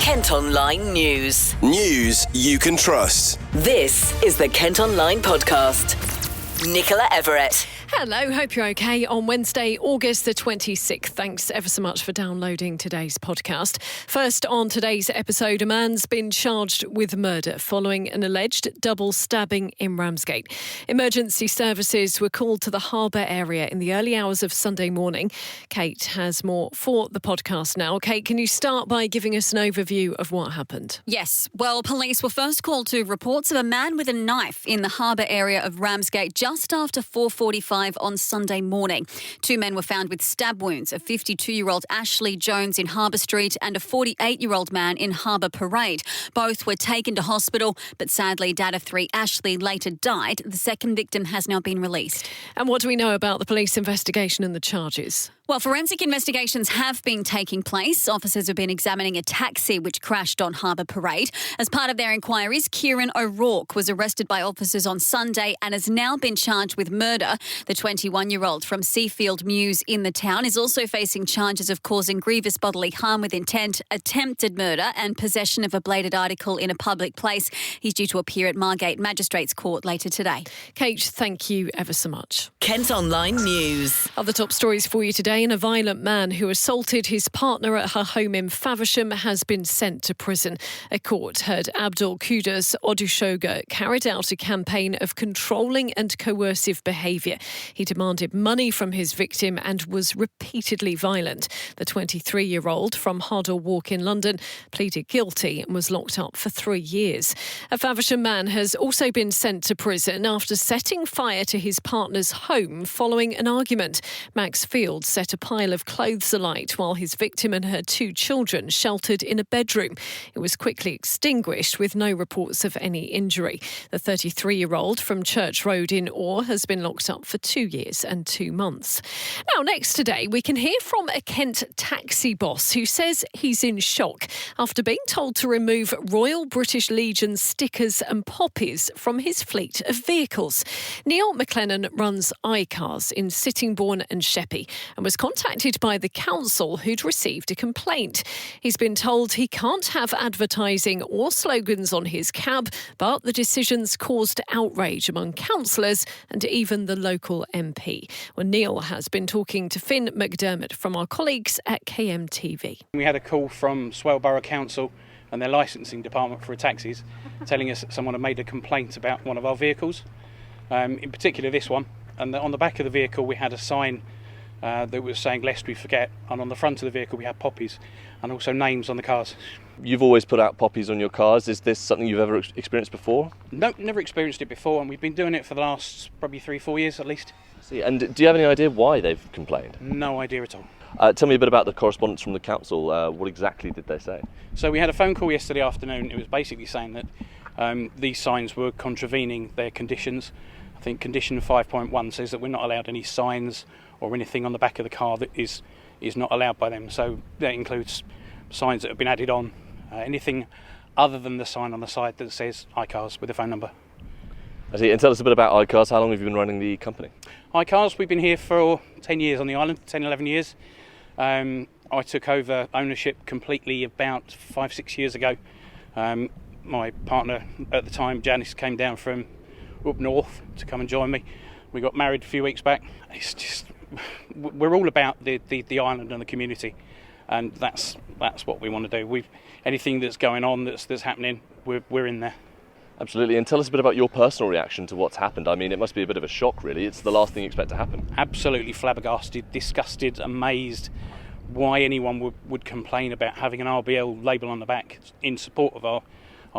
KentOnline News. News you can trust. This is the KentOnline Podcast. Nicola Everett. Hello, hope you're okay on Wednesday, August the 26th. Thanks ever so much for downloading today's podcast. First on today's episode, a man's been charged with murder following an alleged double stabbing in Ramsgate. Emergency services were called to the harbour area in the early hours of Sunday morning. Kate has more for the podcast now. Kate, can you start by giving us an overview of what happened? Yes. Well, police were first called to reports of a man with a knife in the harbour area of Ramsgate just after 4:45 on Sunday morning. Two men were found with stab wounds, a 52-year-old Ashley Jones in Harbour Street and a 48-year-old man in Harbour Parade. Both were taken to hospital, but sadly, dad of three, Ashley, later died. The second victim has now been released. And what do we know about the police investigation and the charges? Well, forensic investigations have been taking place. Officers have been examining a taxi which crashed on Harbour Parade. As part of their inquiries, Kieran O'Rourke was arrested by officers on Sunday and has now been charged with murder. The 21-year-old from Seafield Mews in the town is also facing charges of causing grievous bodily harm with intent, attempted murder and possession of a bladed article in a public place. He's due to appear at Margate Magistrates Court later today. Kate, thank you ever so much. KentOnline News. Other top stories for you today. A violent man who assaulted his partner at her home in Faversham has been sent to prison. A court heard Abdul Kudus Odushoga carried out a campaign of controlling and coercive behaviour. He demanded money from his victim and was repeatedly violent. The 23-year-old from Hardle Walk in London pleaded guilty and was locked up for 3 years. A Faversham man has also been sent to prison after setting fire to his partner's home following an argument. Max Field set a pile of clothes alight while his victim and her two children sheltered in a bedroom. It was quickly extinguished with no reports of any injury. The 33-year-old from Church Road in Orr has been locked up for 2 years and 2 months. Now, next today, we can hear from a Kent taxi boss who says he's in shock after being told to remove Royal British Legion stickers and poppies from his fleet of vehicles. Neil McLennan runs iCars in Sittingbourne and Sheppey and was contacted by the council who'd received a complaint. He's been told he can't have advertising or slogans on his cab, but the decision's caused outrage among councillors and even the local MP. Well, Neil has been talking to Finn McDermott from our colleagues at KMTV. We had a call from Swale Borough Council and their licensing department for taxis telling us that someone had made a complaint about one of our vehicles, in particular this one. And on the back of the vehicle we had a sign that was saying "Lest we forget," and on the front of the vehicle we had poppies and also names on the cars. You've always put out poppies on your cars. Is this something you've ever experienced before? No, never experienced it before, and we've been doing it for the last probably 3-4 years at least. See, and do you have any idea why they've complained? No idea at all. Tell me a bit about the correspondence from the council. What exactly did they say? So we had a phone call yesterday afternoon. It was basically saying that these signs were contravening their conditions. I think condition 5.1 says that we're not allowed any signs or anything on the back of the car that is not allowed by them. So that includes signs that have been added on, anything other than the sign on the side that says iCars with a phone number. I see. And tell us a bit about iCars. How long have you been running the company? iCars, we've been here for 10 years on the island, 10, 11 years. I took over ownership completely about 5-6 years ago. My partner at the time, Janice, came down from up north to come and join me. We got married a few weeks back. It's just, we're all about the island and the community, and that's what we want to do. Anything that's going on, that's happening, we're in there. Absolutely. And tell us a bit about your personal reaction to what's happened. I mean, it must be a bit of a shock, really. It's the last thing you expect to happen. Absolutely flabbergasted, disgusted, amazed why anyone would complain about having an RBL label on the back in support of our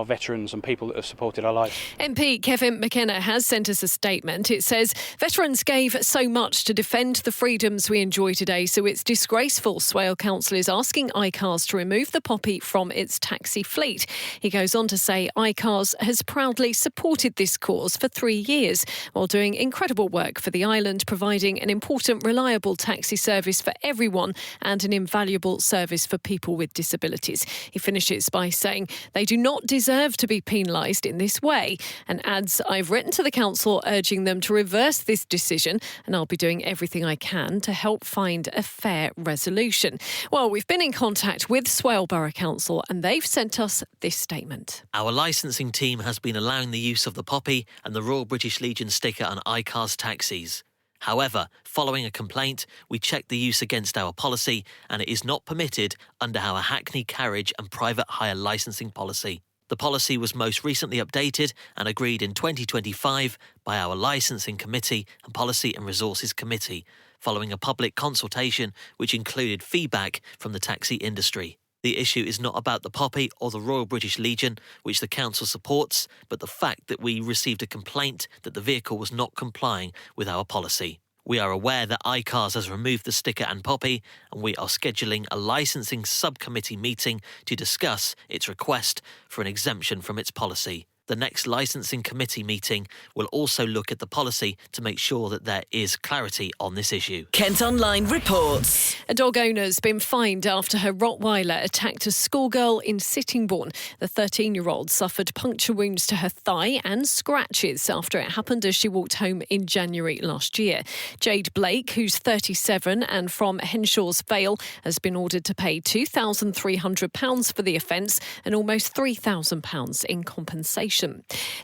veterans and people that have supported our lives. MP Kevin McKenna has sent us a statement. It says, veterans gave so much to defend the freedoms we enjoy today, so it's disgraceful Swale Council is asking iCars to remove the poppy from its taxi fleet. He goes on to say iCars has proudly supported this cause for 3 years while doing incredible work for the island, providing an important, reliable taxi service for everyone and an invaluable service for people with disabilities. He finishes by saying they do not deserve to be penalised in this way, and adds, I've written to the council urging them to reverse this decision, and I'll be doing everything I can to help find a fair resolution. Well, we've been in contact with Swale Borough Council and they've sent us this statement. Our licensing team has been allowing the use of the poppy and the Royal British Legion sticker on iCars taxis. However, following a complaint, we checked the use against our policy and it is not permitted under our Hackney carriage and private hire licensing policy. The policy was most recently updated and agreed in 2025 by our Licensing Committee and Policy and Resources Committee, following a public consultation which included feedback from the taxi industry. The issue is not about the poppy or the Royal British Legion, which the council supports, but the fact that we received a complaint that the vehicle was not complying with our policy. We are aware that iCars has removed the sticker and poppy, and we are scheduling a licensing subcommittee meeting to discuss its request for an exemption from its policy. The next licensing committee meeting will also look at the policy to make sure that there is clarity on this issue. Kent Online reports. A dog owner's been fined after her Rottweiler attacked a schoolgirl in Sittingbourne. The 13-year-old suffered puncture wounds to her thigh and scratches after it happened as she walked home in January last year. Jade Blake, who's 37 and from Henshaw's Vale, has been ordered to pay £2,300 for the offence and almost £3,000 in compensation.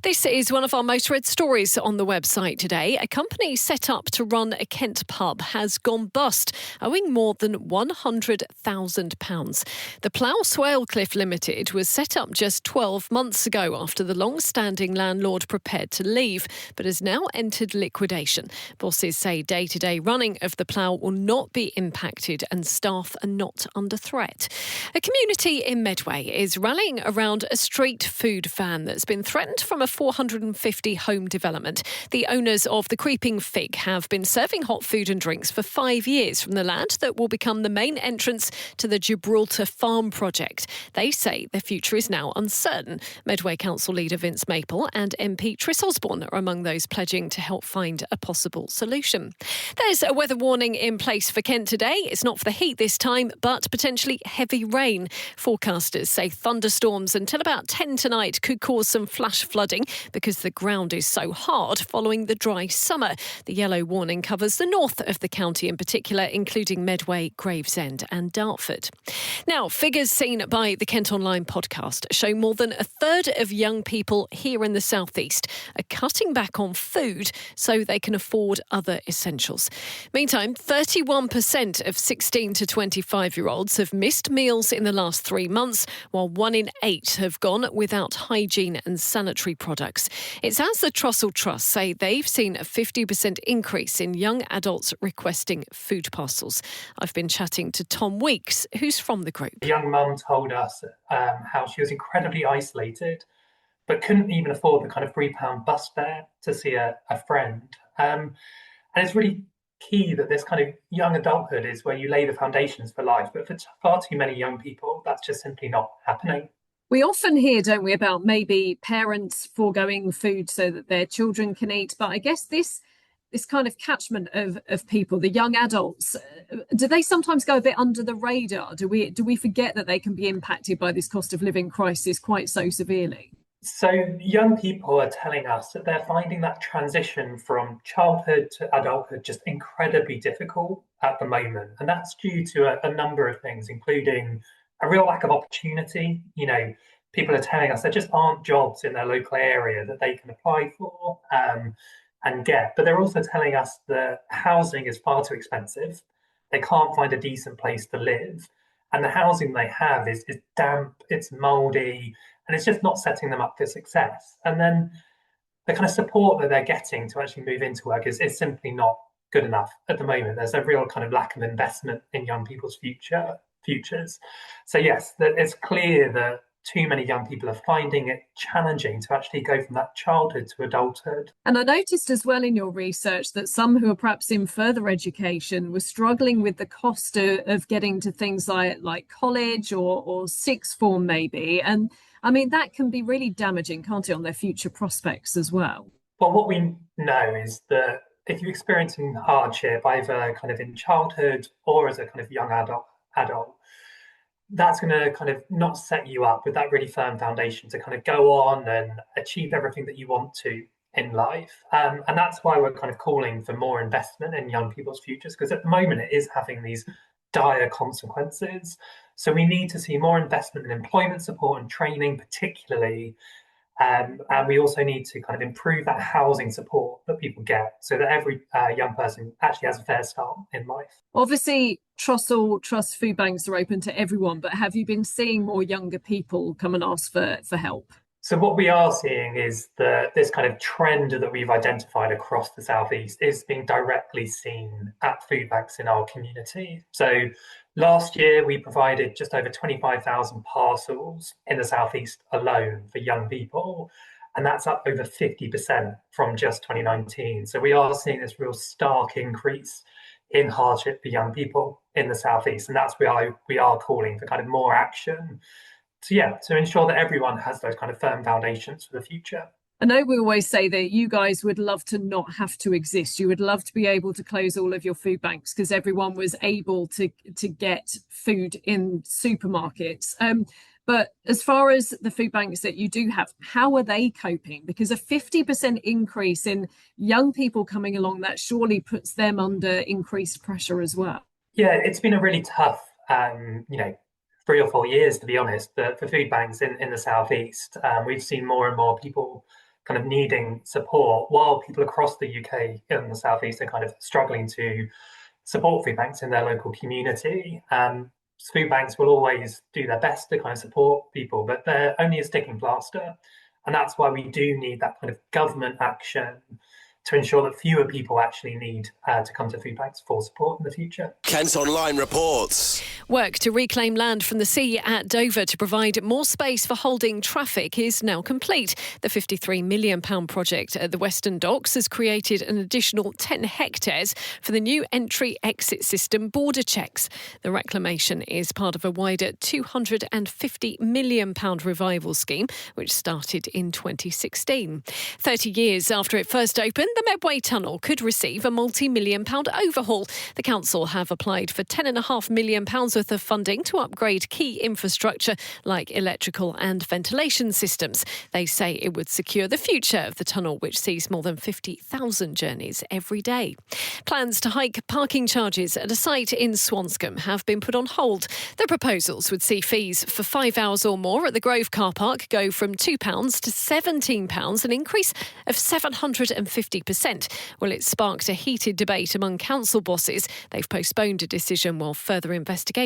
This is one of our most read stories on the website today. A company set up to run a Kent pub has gone bust, owing more than £100,000. The Plough Swale Cliff Limited was set up just 12 months ago after the long-standing landlord prepared to leave, but has now entered liquidation. Bosses say day-to-day running of the Plough will not be impacted and staff are not under threat. A community in Medway is rallying around a street food van that's been threatened from a 450 home development. The owners of the Creeping Fig have been serving hot food and drinks for 5 years from the land that will become the main entrance to the Gibraltar Farm project. They say their future is now uncertain. Medway Council leader Vince Maple and MP Tris Osborne are among those pledging to help find a possible solution. There's a weather warning in place for Kent today. It's not for the heat this time, but potentially heavy rain. Forecasters say thunderstorms until about 10 tonight could cause some flash flooding because the ground is so hard following the dry summer. The yellow warning covers the north of the county in particular, including Medway, Gravesend and Dartford. Now, figures seen by the KentOnline Podcast show more than a third of young people here in the southeast are cutting back on food so they can afford other essentials. Meantime, 31% of 16 to 25-year-olds have missed meals in the last 3 months, while 1 in 8 have gone without hygiene and sanitary products. It's as the Trussell Trust say they've seen a 50% increase in young adults requesting food parcels. I've been chatting to Tom Weeks, who's from the group. A young mum told us how she was incredibly isolated, but couldn't even afford the kind of £3 bus fare to see a friend. And it's really key that this kind of young adulthood is where you lay the foundations for life. But for far too many young people, that's just simply not happening. We often hear, don't we, about maybe parents foregoing food so that their children can eat. But I guess this kind of catchment of people, the young adults, do they sometimes go a bit under the radar? Do we forget that they can be impacted by this cost of living crisis quite so severely? So young people are telling us that they're finding that transition from childhood to adulthood just incredibly difficult at the moment. And that's due to a number of things, including a real lack of opportunity. You know, people are telling us there just aren't jobs in their local area that they can apply for and get. But they're also telling us that housing is far too expensive. They can't find a decent place to live. And the housing they have is damp, it's mouldy, and it's just not setting them up for success. And then the kind of support that they're getting to actually move into work is simply not good enough at the moment. There's a real kind of lack of investment in young people's futures. So yes, it's clear that too many young people are finding it challenging to actually go from that childhood to adulthood. And I noticed as well in your research that some who are perhaps in further education were struggling with the cost of getting to things like college or sixth form maybe. And I mean, that can be really damaging, can't it, on their future prospects as well? Well, what we know is that if you're experiencing hardship, either kind of in childhood or as a kind of young adult, that's going to kind of not set you up with that really firm foundation to kind of go on and achieve everything that you want to in life. And that's why we're kind of calling for more investment in young people's futures, because at the moment it is having these dire consequences. So we need to see more investment in employment support and training particularly. And we also need to kind of improve that housing support that people get so that every young person actually has a fair start in life. Obviously, Trust food banks are open to everyone, but have you been seeing more younger people come and ask for help? So what we are seeing is that this kind of trend that we've identified across the Southeast is being directly seen at food banks in our community. So last year, we provided just over 25,000 parcels in the Southeast alone for young people, and that's up over 50% from just 2019. So we are seeing this real stark increase in hardship for young people in the Southeast, and that's why we are calling for kind of more action to ensure that everyone has those kind of firm foundations for the future. I know we always say that you guys would love to not have to exist. You would love to be able to close all of your food banks because everyone was able to get food in supermarkets. But as far as the food banks that you do have, how are they coping? Because a 50% increase in young people coming along, that surely puts them under increased pressure as well. Yeah, it's been a really tough, 3 or 4 years, to be honest, for food banks in the Southeast. We've seen more and more people kind of needing support, while people across the UK in the Southeast are kind of struggling to support food banks in their local community. Food banks will always do their best to kind of support people, but they're only a sticking plaster. And that's why we do need that kind of government action to ensure that fewer people actually need to come to food banks for support in the future. KentOnline reports. Work to reclaim land from the sea at Dover to provide more space for holding traffic is now complete. The £53 million project at the Western Docks has created an additional 10 hectares for the new entry-exit system border checks. The reclamation is part of a wider £250 million revival scheme, which started in 2016. 30 years after it first opened, the Medway Tunnel could receive a multi-million pound overhaul. The council have applied for £10.5 million worth of funding to upgrade key infrastructure like electrical and ventilation systems. They say it would secure the future of the tunnel, which sees more than 50,000 journeys every day. Plans to hike parking charges at a site in Swanscombe have been put on hold. The proposals would see fees for 5 hours or more at the Grove car park go from £2 to £17, an increase of 750%. Well, it sparked a heated debate among council bosses. They've postponed a decision while further investigations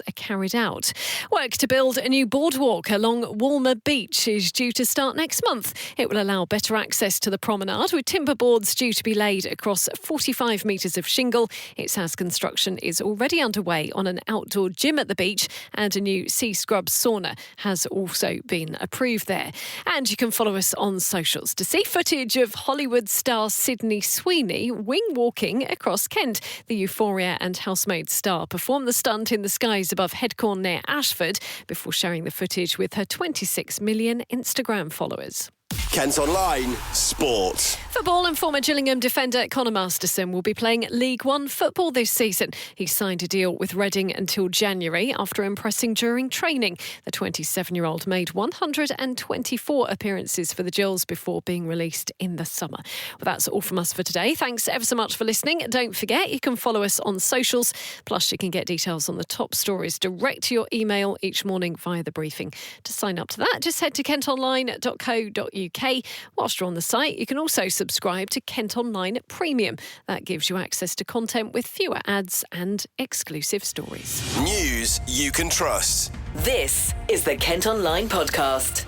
are carried out. Work to build a new boardwalk along Walmer Beach is due to start next month. It will allow better access to the promenade, with timber boards due to be laid across 45 metres of shingle. It says construction is already underway on an outdoor gym at the beach, and a new sea scrub sauna has also been approved there. And you can follow us on socials to see footage of Hollywood star Sydney Sweeney wing walking across Kent. The Euphoria and Housemaid star performed the stunt in the skies above Headcorn near Ashford before sharing the footage with her 26 million Instagram followers. KentOnline Sport. Football and former Gillingham defender Conor Masterson will be playing League One football this season. He signed a deal with Reading until January after impressing during training. The 27-year-old made 124 appearances for the Gills before being released in the summer. Well, that's all from us for today. Thanks ever so much for listening. Don't forget, you can follow us on socials. Plus, you can get details on the top stories direct to your email each morning via the briefing. To sign up to that, just head to kentonline.co.uk. Whilst you're on the site, you can also subscribe to Kent Online Premium. That gives you access to content with fewer ads and exclusive stories. News you can trust. This is the Kent Online Podcast.